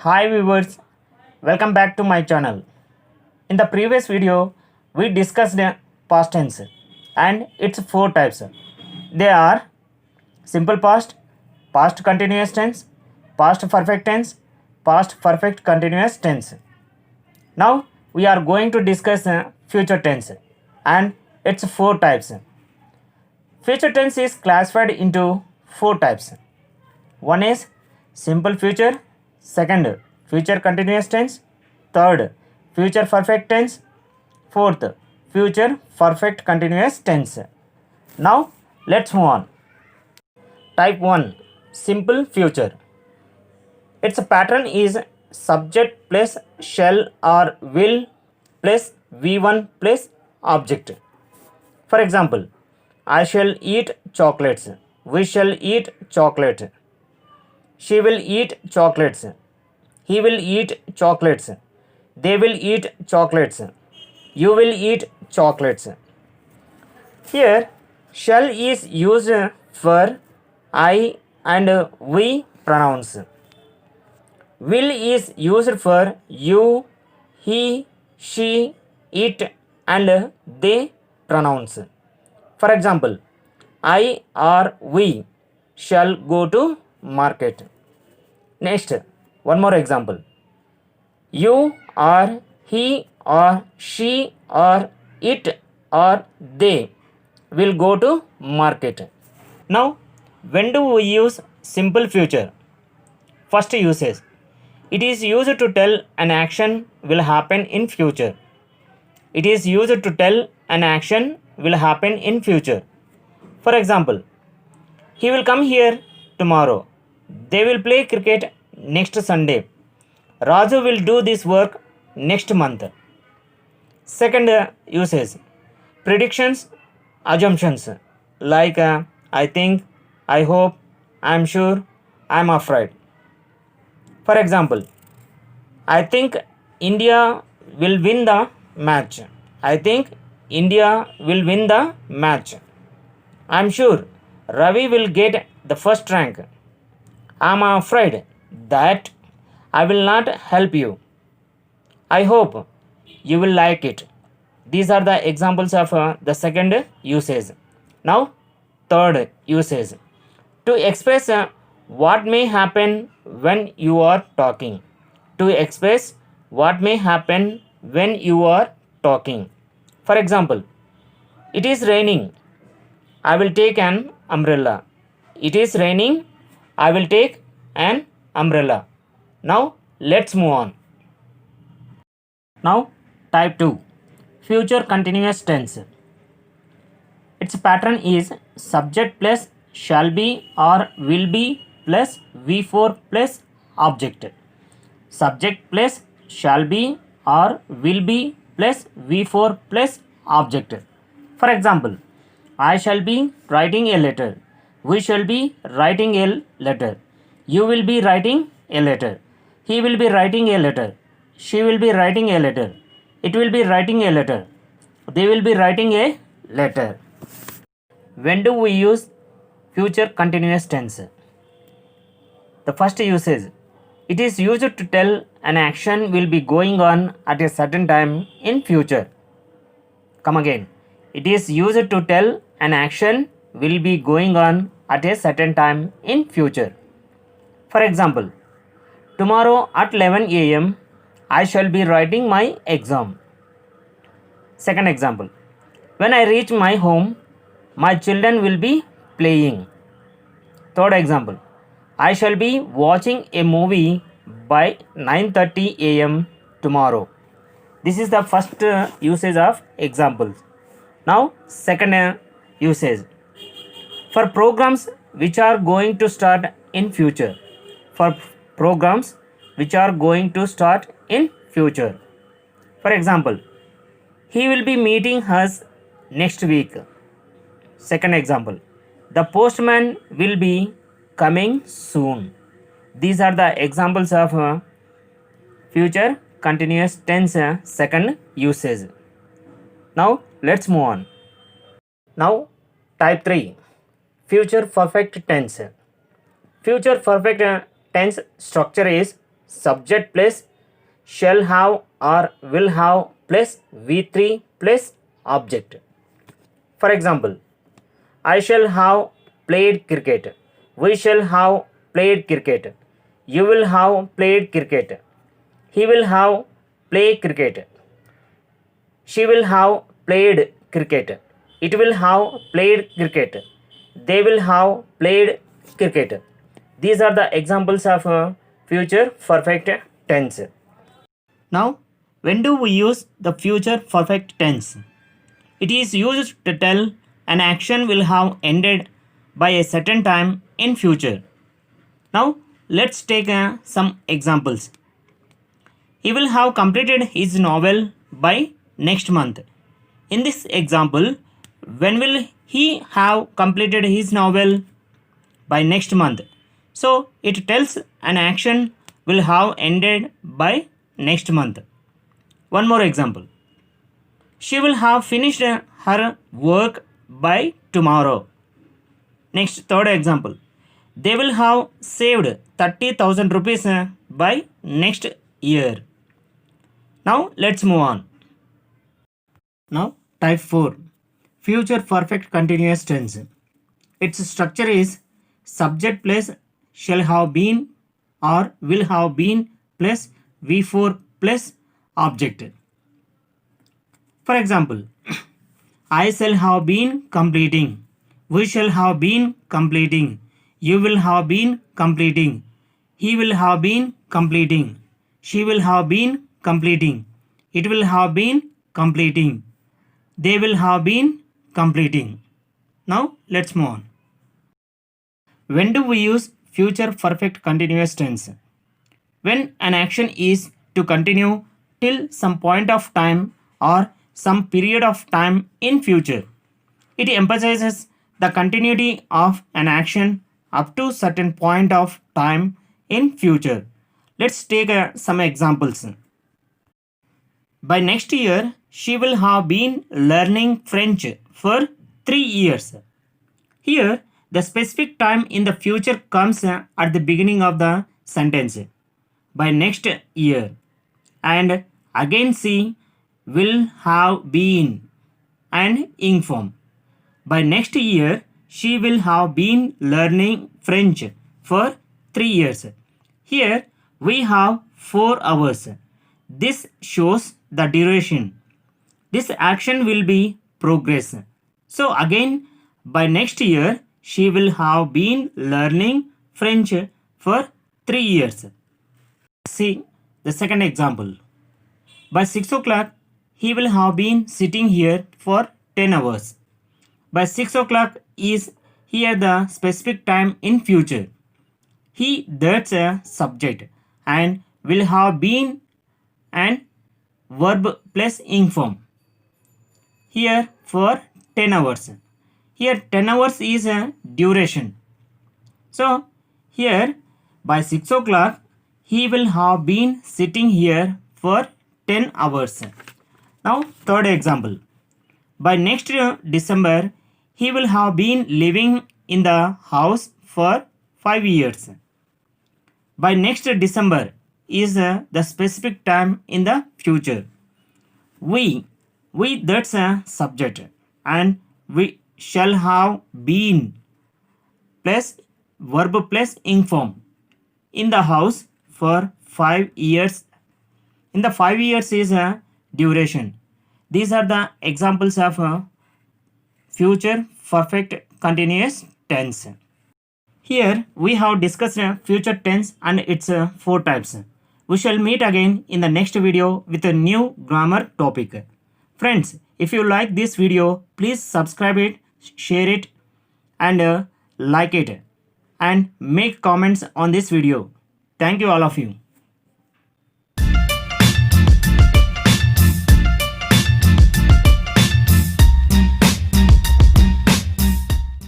Hi viewers, welcome back to my channel. In the previous video, we discussed past tense and its four types. They are simple past, past continuous tense, past perfect tense, past perfect continuous tense. Now we are going to discuss future tense and its four types. Future tense is classified into four types. One is simple future, second future continuous tense, third future perfect tense, fourth future perfect continuous tense. Now let's move on. Type 1 simple future. Its pattern is subject plus shall or will plus V1 plus object. For example, I shall eat chocolates. We shall eat chocolate. She will eat chocolates. He will eat chocolates. They will eat chocolates. You will eat chocolates. Here, shall is used for I and we pronouns. Will is used for you, he, she, it, and they pronouns. For example, I or we shall go to market. Next, one more example. You or he or she or it or they will go to market. Now, when do we use simple future? First usage. It is used to tell an action will happen in future. It is used to tell an action will happen in future. For example, he will come here tomorrow. They will play cricket next Sunday. Raju will do this work next month. Second usage. Predictions, assumptions like I think, I hope, I am sure, I am afraid. For example, I think India will win the match. I think India will win the match. I am sure Ravi will get the first rank. I am afraid that I will not help you. I hope you will like it. These are the examples of the second usage. Now, third usage. To express what may happen when you are talking. To express what may happen when you are talking. For example, it is raining. I will take an umbrella. It is raining. I will take an umbrella. Now, let's move on. Now, type 2 future continuous tense. Its pattern is subject plus shall be or will be plus V4 plus object. Subject plus shall be or will be plus V4 plus object. For example, I shall be writing a letter. We shall be writing a letter. You will be writing a letter. He will be writing a letter. She will be writing a letter. It will be writing a letter. They will be writing a letter. When do we use future continuous tense? The first usage. It is used to tell an action will be going on at a certain time in future. Come again. It is used to tell an action will be going on at a certain time in future. For example, tomorrow at 11 a.m. I shall be writing my exam. Second example. When I reach my home, my children will be playing. Third example. I shall be watching a movie by 9:30 a.m. tomorrow. This is the first usage of examples. Now, second usage. For programs which are going to start in future. For programs which are going to start in future. For example, he will be meeting us next week. Second example, the postman will be coming soon. These are the examples of future continuous tense second usage. Now let's move on. Now type 3 future perfect tense. Future perfect tense structure is subject plus shall have or will have plus V3 plus object. For example, I shall have played cricket. We shall have played cricket. You will have played cricket. He will have played cricket. She will have played cricket. It will have played cricket. They will have played cricket. These are the examples of future perfect tense. Now, when do we use the future perfect tense? It is used to tell an action will have ended by a certain time in future. Now, let's take some examples. He will have completed his novel by next month. In this example, when will he have completed his novel? By next month. So it tells an action will have ended by next month. One more example. She will have finished her work by tomorrow. Next, third example. They will have saved 30,000 rupees by next year. Now let's move on. Now type 4. Future perfect continuous tense. Its structure is subject plus shall have been or will have been plus V4 plus object. For example, I shall have been completing. We shall have been completing. You will have been completing. He will have been completing. She will have been completing. It will have been completing. They will have been completing. Now let's move on. When do we use future perfect continuous tense? When an action is to continue till some point of time or some period of time in future. It emphasizes the continuity of an action up to certain point of time in future. Let's take some examples. By next year, she will have been learning French for 3 years. Here, the specific time in the future comes at the beginning of the sentence. By next year. And again she will have been and ing form. By next year, she will have been learning French for 3 years. Here we have 4 hours. This shows the duration. This action will be progress. So again, by next year, she will have been learning French for 3 years. See the second example. By 6 o'clock, he will have been sitting here for 10 hours. By 6 o'clock is here the specific time in future. He, that's a subject and will have been and verb plus ing form. Here for 10 hours. Here 10 hours is a duration. So here by 6 o'clock he will have been sitting here for 10 hours. Now third example. By next December he will have been living in the house for 5 years. By next December is the specific time in the future. We that's a subject and we shall have been plus verb plus ing form in the house for 5 years. In the 5 years is a duration. These are the examples of future perfect continuous tense. Here we have discussed future tense and its 4 types. We shall meet again in the next video with a new grammar topic. Friends, if you like this video, please subscribe it, share it and like it and make comments on this video. Thank you all of you.